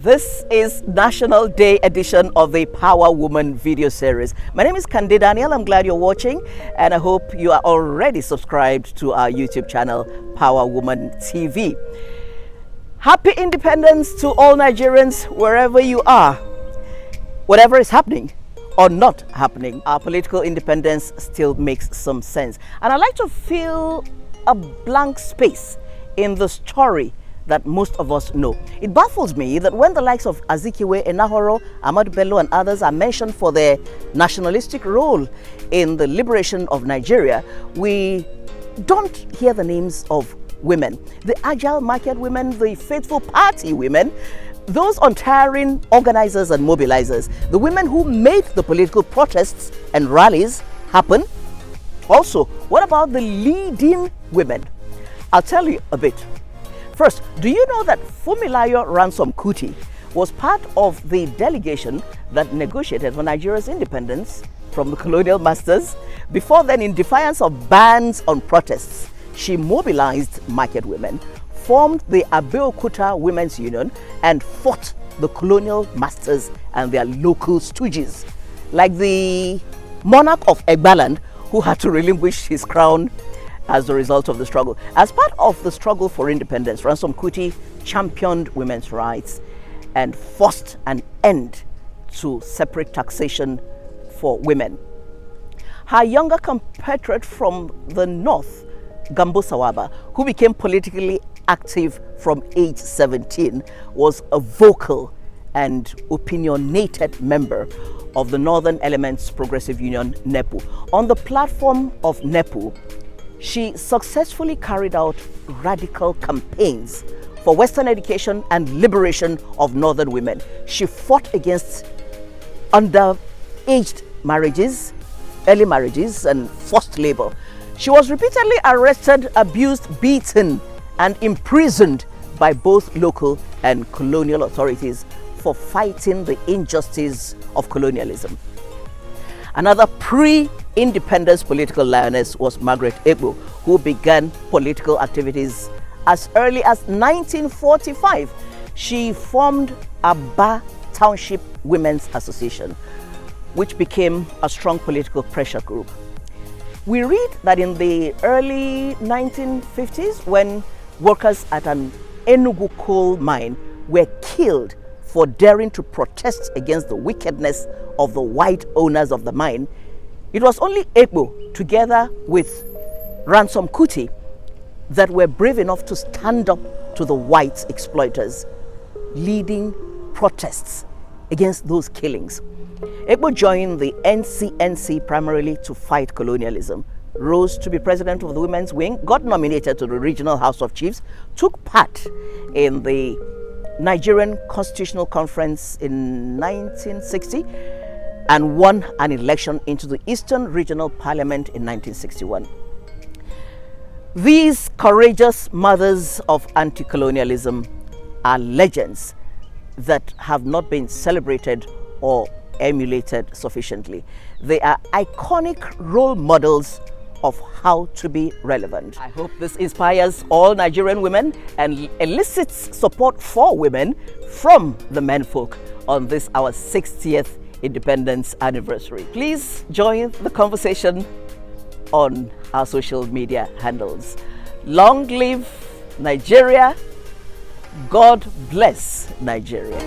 This is National Day edition of the PowerWoman Video Series. My name is Candy Daniel. I'm glad you're watching, and I hope you are already subscribed to our YouTube channel, PowerWoman TV. Happy Independence to all Nigerians, wherever you are. Whatever is happening or not happening, our political independence still makes some sense. And I'd like to fill a blank space in the story that most of us know. It baffles me that when the likes of Azikiwe, Enahoro, Ahmadu Bello and others are mentioned for their nationalistic role in the liberation of Nigeria, we don't hear the names of women. The agile market women, the faithful party women, those untiring organizers and mobilizers, the women who made the political protests and rallies happen. Also, what about the leading women? I'll tell you a bit. First, do you know that Funmilayo Ransome Kuti was part of the delegation that negotiated for Nigeria's independence from the colonial masters? Before then, in defiance of bans on protests, she mobilized market women, formed the Abeokuta Women's Union, and fought the colonial masters and their local stooges, like the monarch of Egbaland, who had to relinquish his crown as a result of the struggle. As part of the struggle for independence, Ransome Kuti championed women's rights and forced an end to separate taxation for women. Her younger compatriot from the north, Gambo Sawaba, who became politically active from age 17, was a vocal and opinionated member of the Northern Elements Progressive Union, NEPU. On the platform of NEPU, she successfully carried out radical campaigns for Western education and liberation of Northern women. She fought against underaged marriages, early marriages, and forced labor. She was repeatedly arrested, abused, beaten, and imprisoned by both local and colonial authorities for fighting the injustice of colonialism. Another pre-independence political lioness was Margaret Egbo, who began political activities as early as 1945. She formed Aba Township Women's Association, which became a strong political pressure group. We read that in the early 1950s, when workers at an Enugu coal mine were killed for daring to protest against the wickedness of the white owners of the mine, it was only Egbo, together with Ransome Kuti, that were brave enough to stand up to the white exploiters, leading protests against those killings. Egbo joined the NCNC primarily to fight colonialism, rose to be president of the Women's Wing, got nominated to the Regional House of Chiefs, took part in the Nigerian Constitutional Conference in 1960, and won an election into the Eastern Regional Parliament in 1961. These courageous mothers of anti-colonialism are legends that have not been celebrated or emulated sufficiently. They are iconic role models of how to be relevant. I hope this inspires all Nigerian women and elicits support for women from the menfolk on this, our 60th independence anniversary. Please join the conversation on our social media handles. Long live Nigeria. God bless Nigeria.